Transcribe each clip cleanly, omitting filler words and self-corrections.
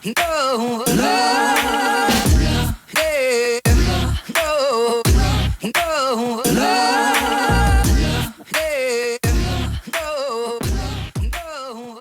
No, no, yeah. No, no, no, yeah. No, no, no.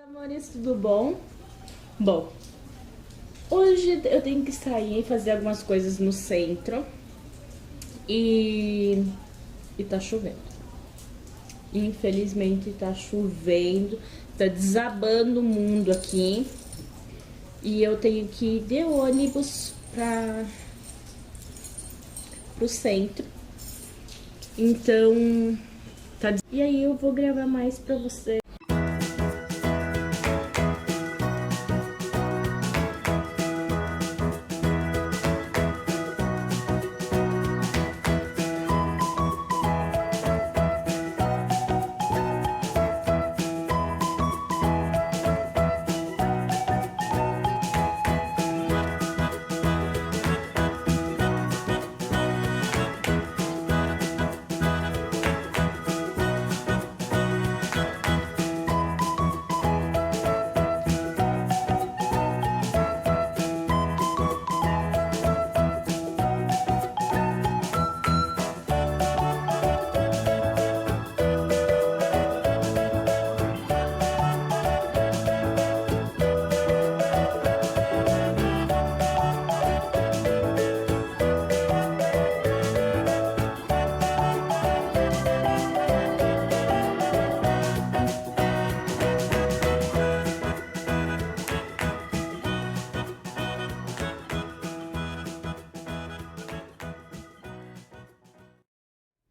Amores, tudo bom? Bom, hoje eu tenho que sair e fazer algumas coisas no centro e tá chovendo. Infelizmente tá chovendo, tá desabando o mundo aqui e eu tenho que ir de ônibus pro centro. Então, e aí eu vou gravar mais pra você.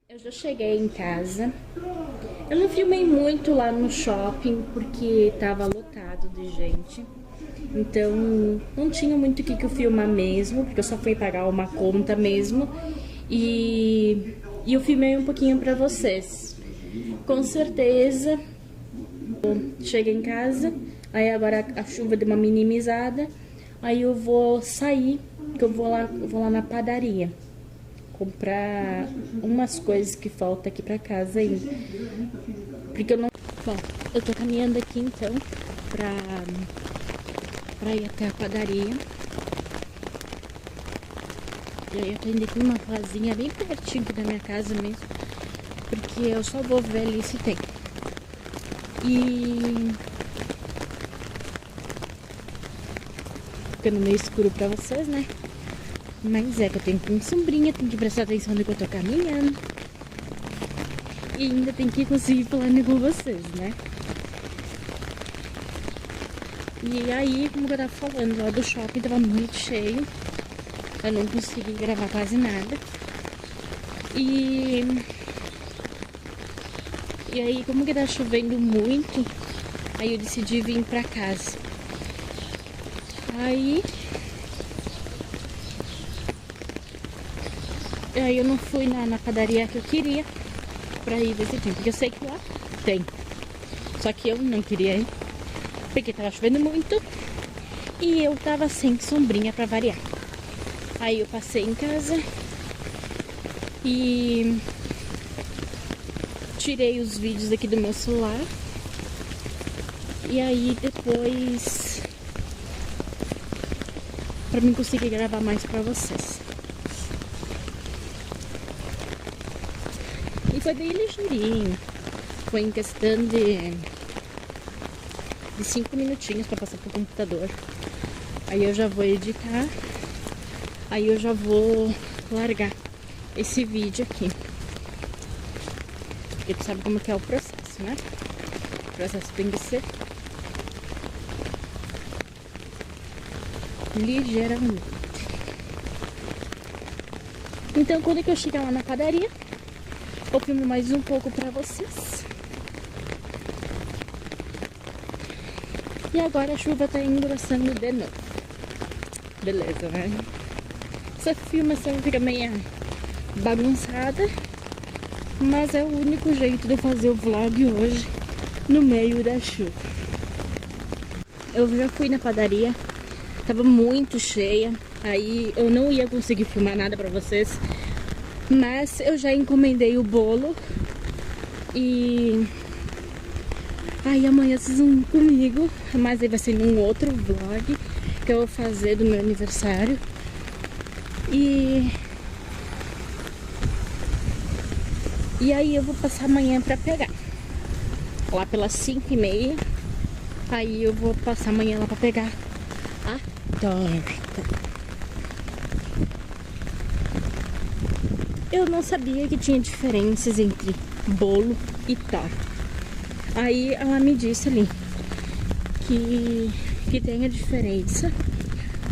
Eu já cheguei em casa. Eu não filmei muito lá no shopping porque tava lotado de gente. Então não tinha muito o que eu filmar mesmo, porque eu só fui pagar uma conta mesmo. E eu filmei um pouquinho pra vocês. Com certeza, cheguei em casa, aí agora a chuva deu uma minimizada. Aí eu vou sair, que eu vou lá na padaria comprar umas coisas que faltam aqui pra casa ainda. Porque eu não... Bom, eu tô caminhando aqui então pra ir até a padaria. E aí eu tô indo aqui numa casinha bem pertinho da minha casa mesmo. Porque eu só vou ver ali se tem. E... ficando meio escuro pra vocês, né? Mas é que eu tenho que ir com sombrinha, tenho que prestar atenção no que eu tô caminhando. E ainda tem que conseguir falando com vocês, né? E aí, como eu tava falando, lá do shopping tava muito cheio. Eu não consegui gravar quase nada. E aí, como que tá chovendo muito, aí eu decidi vir pra casa. Aí eu não fui na padaria que eu queria pra ir ver se tem, porque eu sei que lá tem. Só que eu não queria ir, porque tava chovendo muito e eu tava sem sombrinha pra variar. Aí eu passei em casa e tirei os vídeos aqui do meu celular. E aí depois, pra mim conseguir gravar mais pra vocês. E foi bem ligeirinho. Foi em questão de 5 minutinhos pra passar pro computador. Aí eu já vou editar Aí eu já vou largar esse vídeo aqui. Porque tu sabe como que é o processo, né? O processo tem que ser ligeiramente. Então, quando que eu chegar lá na padaria, eu filmo mais um pouco pra vocês. E agora a chuva tá engrossando de novo. Beleza, né? Essa filmação fica meio bagunçada, mas é o único jeito de eu fazer o vlog hoje no meio da chuva. Eu já fui na padaria, tava muito cheia, aí eu não ia conseguir filmar nada pra vocês, mas eu já encomendei o bolo e aí amanhã vocês vão comigo, mas aí vai ser num outro vlog que eu vou fazer do meu aniversário. E aí eu vou passar amanhã pra pegar. Lá pelas 5h30. Aí eu vou passar amanhã lá pra pegar a torta. Eu não sabia que tinha diferenças entre bolo e torta. Aí ela me disse ali que tem a diferença,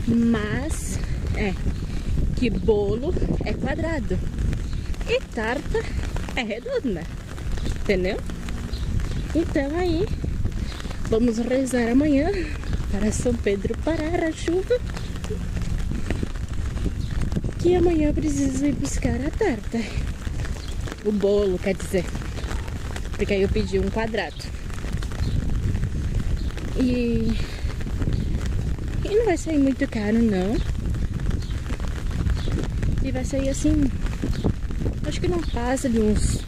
mas que bolo é quadrado e torta é redonda, entendeu? Então aí vamos rezar amanhã para São Pedro parar a chuva, que amanhã eu preciso ir buscar a torta, o bolo, quer dizer, porque aí eu pedi um quadrado e não vai sair muito caro não. E vai sair assim, acho que não passa de uns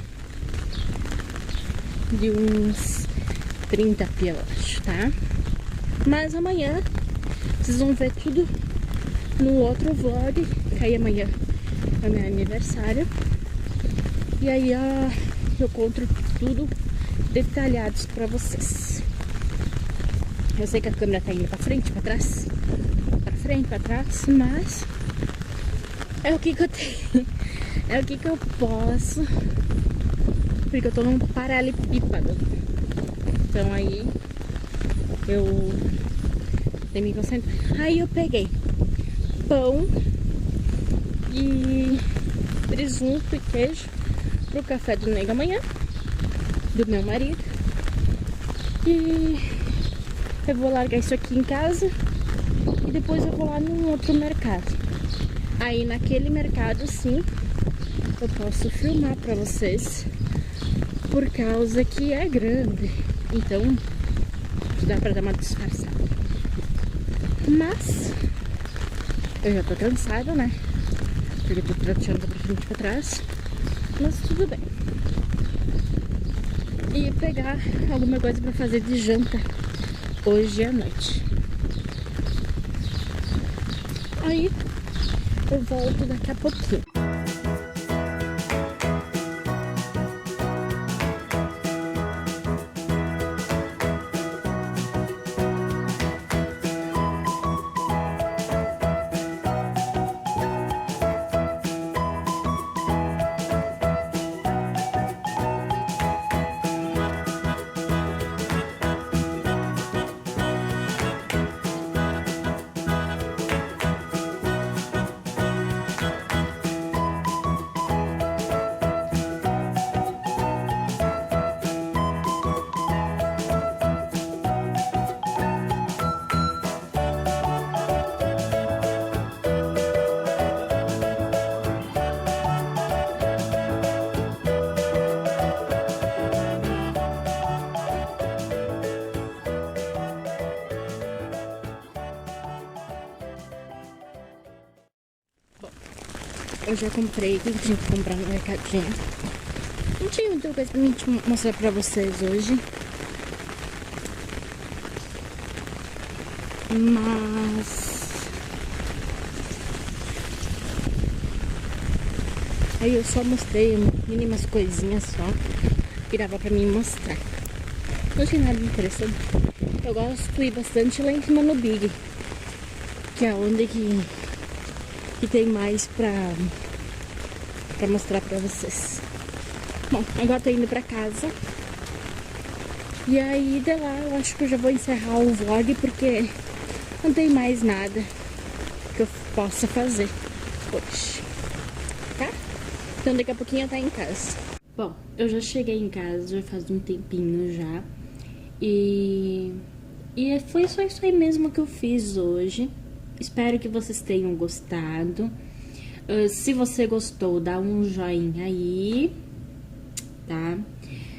30 pila, acho, tá? Mas amanhã vocês vão ver tudo no outro vlog, que aí amanhã é meu aniversário. E aí eu conto tudo detalhados pra vocês. Eu sei que a câmera tá indo pra frente, pra trás, pra frente, pra trás, mas é o que eu tenho, é o que eu posso, porque eu tô num paralelepípedo. Então aí eu tenho que me concentrar. Aí eu peguei pão e presunto e queijo pro café do nego amanhã, do meu marido. E eu vou largar isso aqui em casa e depois eu vou lá num outro mercado. Aí naquele mercado sim eu posso filmar pra vocês, por causa que é grande, então dá pra dar uma disfarçada. Mas eu já tô cansada, né? Porque eu tô troteando pra frente e pra trás, mas tudo bem. E pegar alguma coisa pra fazer de janta hoje à noite. Aí eu volto daqui a pouquinho. Eu já comprei tudo que tinha que comprar no mercadinho. Não tinha muita coisa pra mim mostrar pra vocês hoje, mas aí eu só mostrei mínimas coisinhas só que dava pra mim mostrar. Não tinha nada interessante. Eu gosto de ir bastante lá em cima no Big, que é onde que E tem mais pra mostrar pra vocês. Bom, agora tô indo pra casa. E aí, de lá, eu acho que eu já vou encerrar o vlog, porque não tem mais nada que eu possa fazer hoje, tá? Então daqui a pouquinho eu tô em casa. Bom, eu já cheguei em casa, já faz um tempinho já. E foi só isso aí mesmo que eu fiz hoje. Espero que vocês tenham gostado. Se você gostou, dá um joinha aí, tá?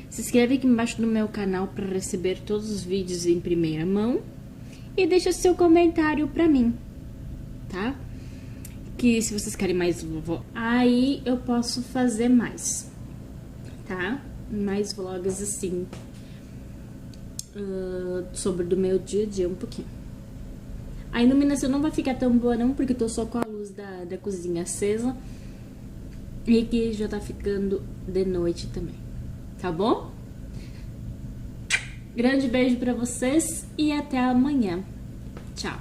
Se inscreve aqui embaixo no meu canal para receber todos os vídeos em primeira mão. E deixa seu comentário pra mim, tá? Que se vocês querem mais, aí eu posso fazer mais, tá? Mais vlogs assim, sobre do meu dia a dia um pouquinho. A iluminação não vai ficar tão boa não, porque eu tô só com a luz da cozinha acesa. E que já tá ficando de noite também, tá bom? Grande beijo pra vocês e até amanhã. Tchau!